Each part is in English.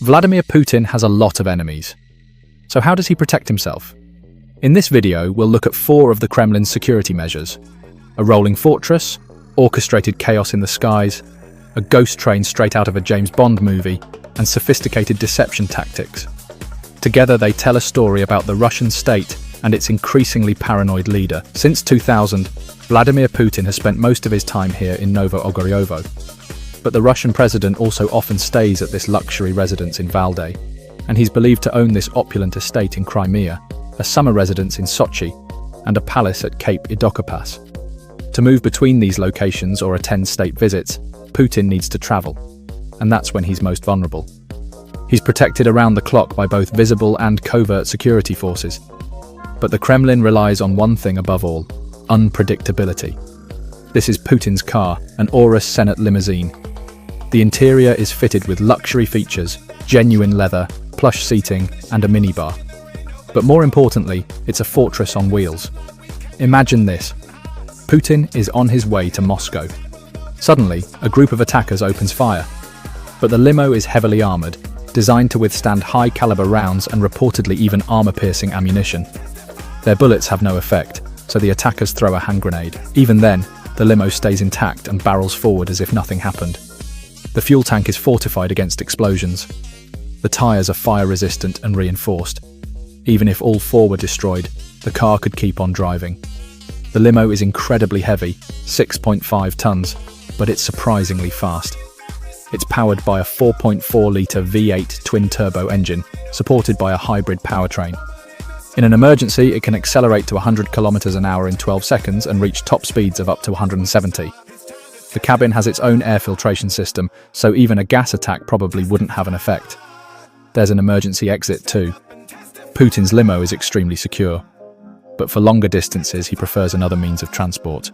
Vladimir Putin has a lot of enemies. So how does he protect himself? In this video, we'll look at 4 of the Kremlin's security measures: a rolling fortress, orchestrated chaos in the skies, a ghost train straight out of a James Bond movie, and sophisticated deception tactics. Together, they tell a story about the Russian state and its increasingly paranoid leader. Since 2000, Vladimir Putin has spent most of his time here in Novo Ogoryovo. But the Russian president also often stays at this luxury residence in Valdai, and he's believed to own this opulent estate in Crimea, a summer residence in Sochi, and a palace at Cape Idokopas. To move between these locations or attend state visits, Putin needs to travel, and that's when he's most vulnerable. He's protected around the clock by both visible and covert security forces. But the Kremlin relies on one thing above all: unpredictability. This is Putin's car, an Aurus Senate limousine. The interior is fitted with luxury features, genuine leather, plush seating, and a minibar. But more importantly, it's a fortress on wheels. Imagine this. Putin is on his way to Moscow. Suddenly, a group of attackers opens fire. But the limo is heavily armored, designed to withstand high-caliber rounds and reportedly even armor-piercing ammunition. Their bullets have no effect, so the attackers throw a hand grenade. Even then, the limo stays intact and barrels forward as if nothing happened. The fuel tank is fortified against explosions. The tires are fire-resistant and reinforced. Even if all 4 were destroyed, the car could keep on driving. The limo is incredibly heavy, 6.5 tons, but it's surprisingly fast. It's powered by a 4.4-litre V8 twin-turbo engine, supported by a hybrid powertrain. In an emergency, it can accelerate to 100 km an hour in 12 seconds and reach top speeds of up to 170. The cabin has its own air filtration system, so even a gas attack probably wouldn't have an effect. There's an emergency exit too. Putin's limo is extremely secure, but for longer distances he prefers another means of transport.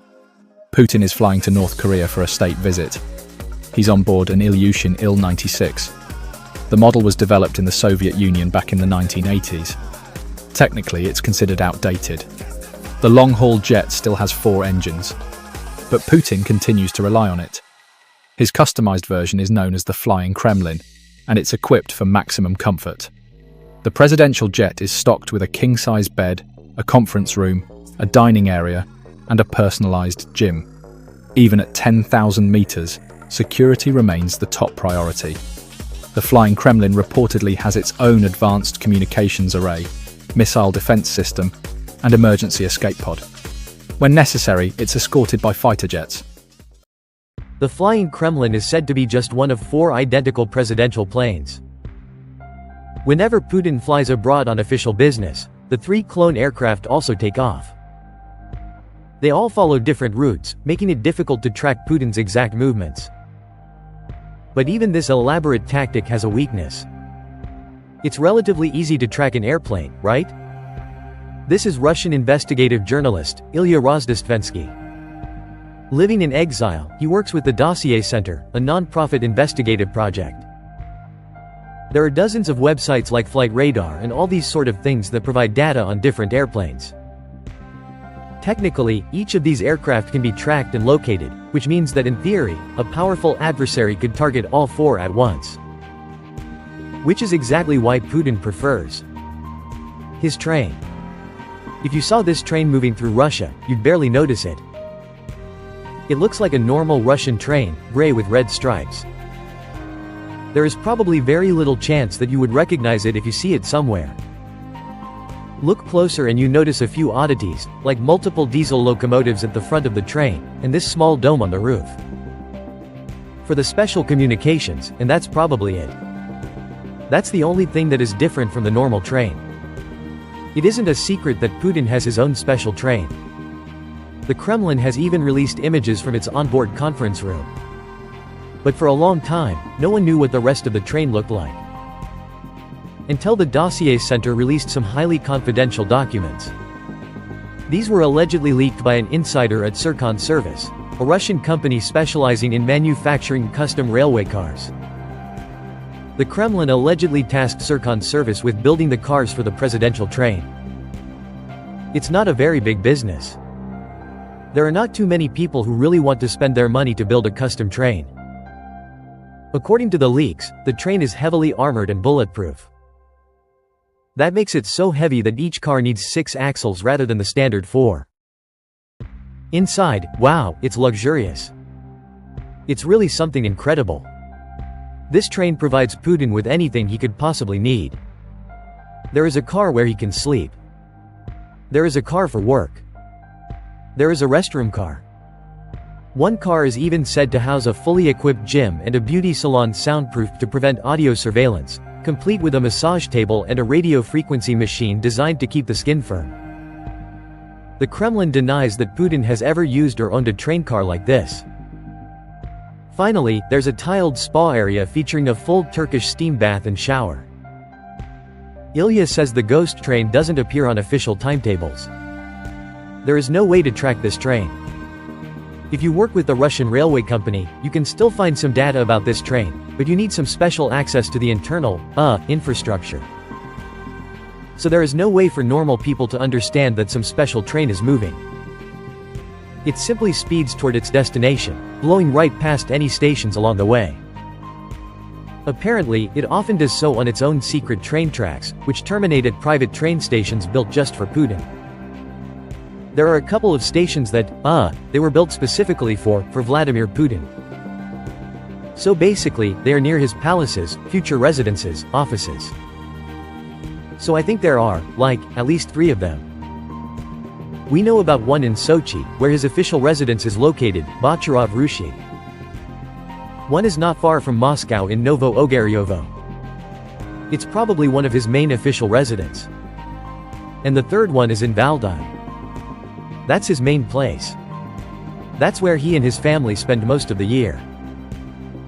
Putin is flying to North Korea for a state visit. He's on board an Ilyushin Il-96. The model was developed in the Soviet Union back in the 1980s. Technically, it's considered outdated. The long-haul jet still has 4 engines, but Putin continues to rely on it. His customized version is known as the Flying Kremlin, and it's equipped for maximum comfort. The presidential jet is stocked with a king-size bed, a conference room, a dining area, and a personalized gym. Even at 10,000 meters, security remains the top priority. The Flying Kremlin reportedly has its own advanced communications array, missile defense system, and emergency escape pod. When necessary, it's escorted by fighter jets. The Flying Kremlin is said to be just one of 4 identical presidential planes. Whenever Putin flies abroad on official business, the 3 clone aircraft also take off. They all follow different routes, making it difficult to track Putin's exact movements. But even this elaborate tactic has a weakness. It's relatively easy to track an airplane, right? This is Russian investigative journalist, Ilya Rozdestvensky. Living in exile, he works with the Dossier Center, a non-profit investigative project. There are dozens of websites like Flight Radar and all these sort of things that provide data on different airplanes. Technically, each of these aircraft can be tracked and located, which means that in theory, a powerful adversary could target all 4 at once. Which is exactly why Putin prefers his train. If you saw this train moving through Russia, you'd barely notice it. It looks like a normal Russian train, gray with red stripes. There is probably very little chance that you would recognize it if you see it somewhere. Look closer and you notice a few oddities, like multiple diesel locomotives at the front of the train, and this small dome on the roof. For the special communications, and that's probably it. That's the only thing that is different from the normal train. It isn't a secret that Putin has his own special train. The Kremlin has even released images from its onboard conference room. But for a long time, no one knew what the rest of the train looked like. Until the Dossier Center released some highly confidential documents. These were allegedly leaked by an insider at Sercon Service, a Russian company specializing in manufacturing custom railway cars. The Kremlin allegedly tasked Sercon Service with building the cars for the presidential train. It's not a very big business. There are not too many people who really want to spend their money to build a custom train. According to the leaks, the train is heavily armored and bulletproof. That makes it so heavy that each car needs 6 axles rather than the standard 4. Inside, wow, it's luxurious. It's really something incredible. This train provides Putin with anything he could possibly need. There is a car where he can sleep. There is a car for work. There is a restroom car. One car is even said to house a fully equipped gym and a beauty salon soundproofed to prevent audio surveillance, complete with a massage table and a radio frequency machine designed to keep the skin firm. The Kremlin denies that Putin has ever used or owned a train car like this. Finally, there's a tiled spa area featuring a full Turkish steam bath and shower. Ilya says the ghost train doesn't appear on official timetables. There is no way to track this train. If you work with the Russian railway company, you can still find some data about this train, but you need some special access to the internal, infrastructure. So there is no way for normal people to understand that some special train is moving. It simply speeds toward its destination, blowing right past any stations along the way. Apparently, it often does so on its own secret train tracks, which terminate at private train stations built just for Putin. There are a couple of stations that, they were built specifically for Vladimir Putin. So basically, they are near his palaces, future residences, offices. So I think there are, at least 3 of them. We know about one in Sochi, where his official residence is located, Bocharov Rushi. One is not far from Moscow in Novo Ogaryovo. It's probably one of his main official residence. And the third one is in Valdai. That's his main place. That's where he and his family spend most of the year.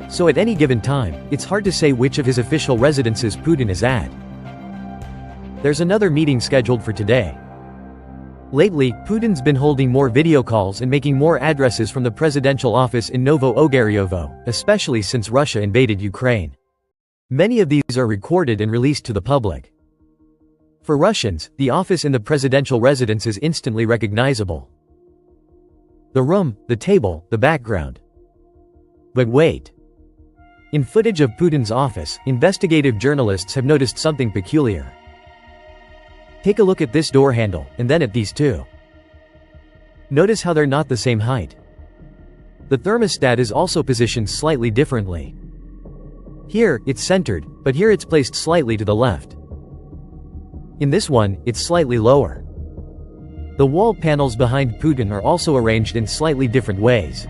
So at any given time, it's hard to say which of his official residences Putin is at. There's another meeting scheduled for today. Lately, Putin's been holding more video calls and making more addresses from the presidential office in Novo Ogaryovo, especially since Russia invaded Ukraine. Many of these are recorded and released to the public. For Russians, the office in the presidential residence is instantly recognizable. The room, the table, the background. But wait. In footage of Putin's office, investigative journalists have noticed something peculiar. Take a look at this door handle, and then at these 2. Notice how they're not the same height. The thermostat is also positioned slightly differently. Here, it's centered, but here it's placed slightly to the left. In this one, it's slightly lower. The wall panels behind Putin are also arranged in slightly different ways.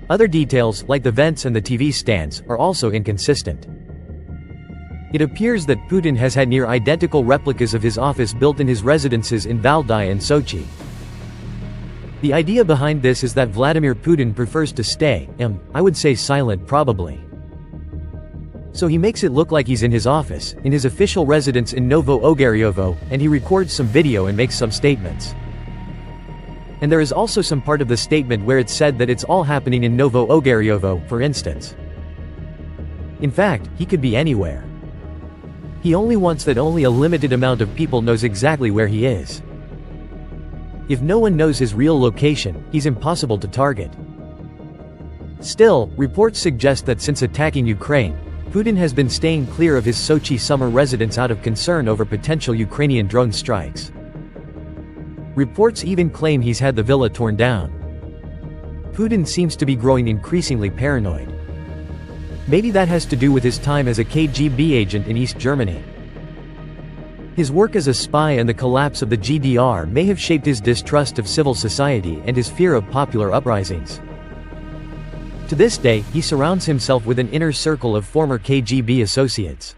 Other details, like the vents and the TV stands, are also inconsistent. It appears that Putin has had near identical replicas of his office built in his residences in Valdai and Sochi. The idea behind this is that Vladimir Putin prefers to stay, I would say silent probably. So he makes it look like he's in his office, in his official residence in Novo Ogaryovo, and he records some video and makes some statements. And there is also some part of the statement where it's said that it's all happening in Novo Ogaryovo, for instance. In fact, he could be anywhere. He only wants that only a limited amount of people knows exactly where he is. If no one knows his real location, he's impossible to target. Still, reports suggest that since attacking Ukraine, Putin has been staying clear of his Sochi summer residence out of concern over potential Ukrainian drone strikes. Reports even claim he's had the villa torn down. Putin seems to be growing increasingly paranoid. Maybe that has to do with his time as a KGB agent in East Germany. His work as a spy and the collapse of the GDR may have shaped his distrust of civil society and his fear of popular uprisings. To this day, he surrounds himself with an inner circle of former KGB associates.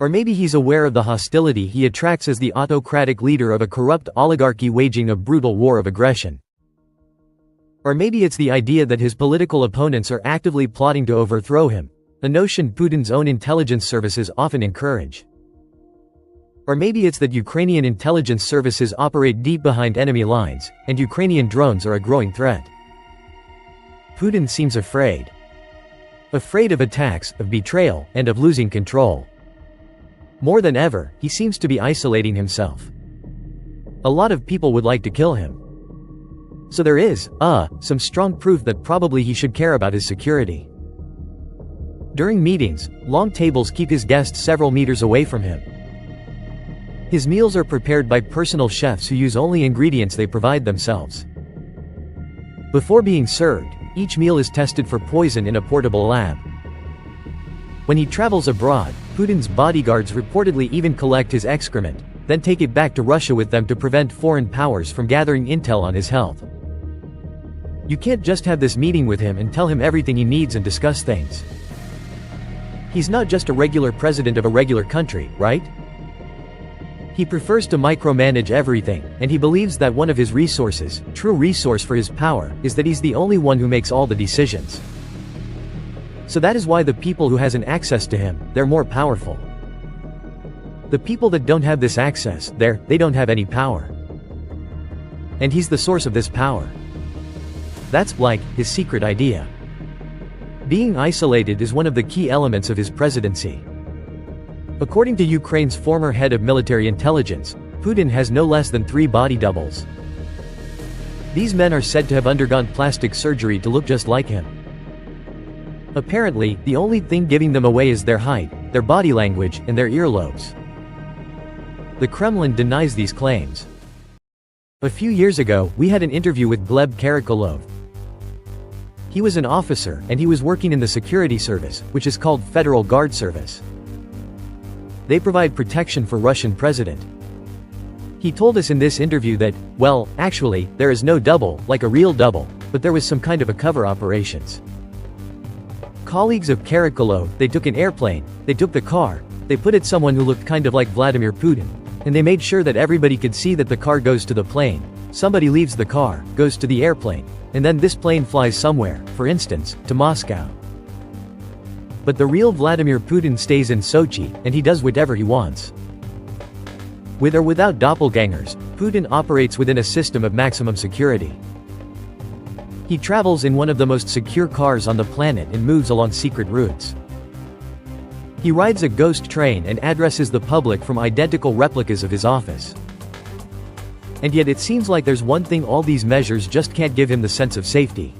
Or maybe he's aware of the hostility he attracts as the autocratic leader of a corrupt oligarchy waging a brutal war of aggression. Or maybe it's the idea that his political opponents are actively plotting to overthrow him, a notion Putin's own intelligence services often encourage. Or maybe it's that Ukrainian intelligence services operate deep behind enemy lines, and Ukrainian drones are a growing threat. Putin seems afraid. Afraid of attacks, of betrayal, and of losing control. More than ever, he seems to be isolating himself. A lot of people would like to kill him. So there is, some strong proof that probably he should care about his security. During meetings, long tables keep his guests several meters away from him. His meals are prepared by personal chefs who use only ingredients they provide themselves. Before being served, each meal is tested for poison in a portable lab. When he travels abroad, Putin's bodyguards reportedly even collect his excrement, then take it back to Russia with them to prevent foreign powers from gathering intel on his health. You can't just have this meeting with him and tell him everything he needs and discuss things. He's not just a regular president of a regular country, right? He prefers to micromanage everything, and he believes that one of his resources, true resource for his power, is that he's the only one who makes all the decisions. So that is why the people who hasn't access to him, they're more powerful. The people that don't have this access, they don't have any power. And he's the source of this power. That's like his secret idea. Being isolated is one of the key elements of his presidency. According to Ukraine's former head of military intelligence, Putin has no less than 3 body doubles. These men are said to have undergone plastic surgery to look just like him. Apparently, the only thing giving them away is their height, their body language, and their earlobes. The Kremlin denies these claims. A few years ago, we had an interview with Gleb Karakolov. He was an officer, and he was working in the security service, which is called Federal Guard Service. They provide protection for Russian president. He told us in this interview that, well, actually, there is no double, like a real double, but there was some kind of a cover operations. Colleagues of Karakolov, they took an airplane, they took the car, they put it someone who looked kind of like Vladimir Putin, and they made sure that everybody could see that the car goes to the plane, somebody leaves the car, goes to the airplane, and then this plane flies somewhere, for instance, to Moscow. But the real Vladimir Putin stays in Sochi, and he does whatever he wants. With or without doppelgangers, Putin operates within a system of maximum security. He travels in one of the most secure cars on the planet and moves along secret routes. He rides a ghost train and addresses the public from identical replicas of his office. And yet it seems like there's one thing all these measures just can't give him: the sense of safety.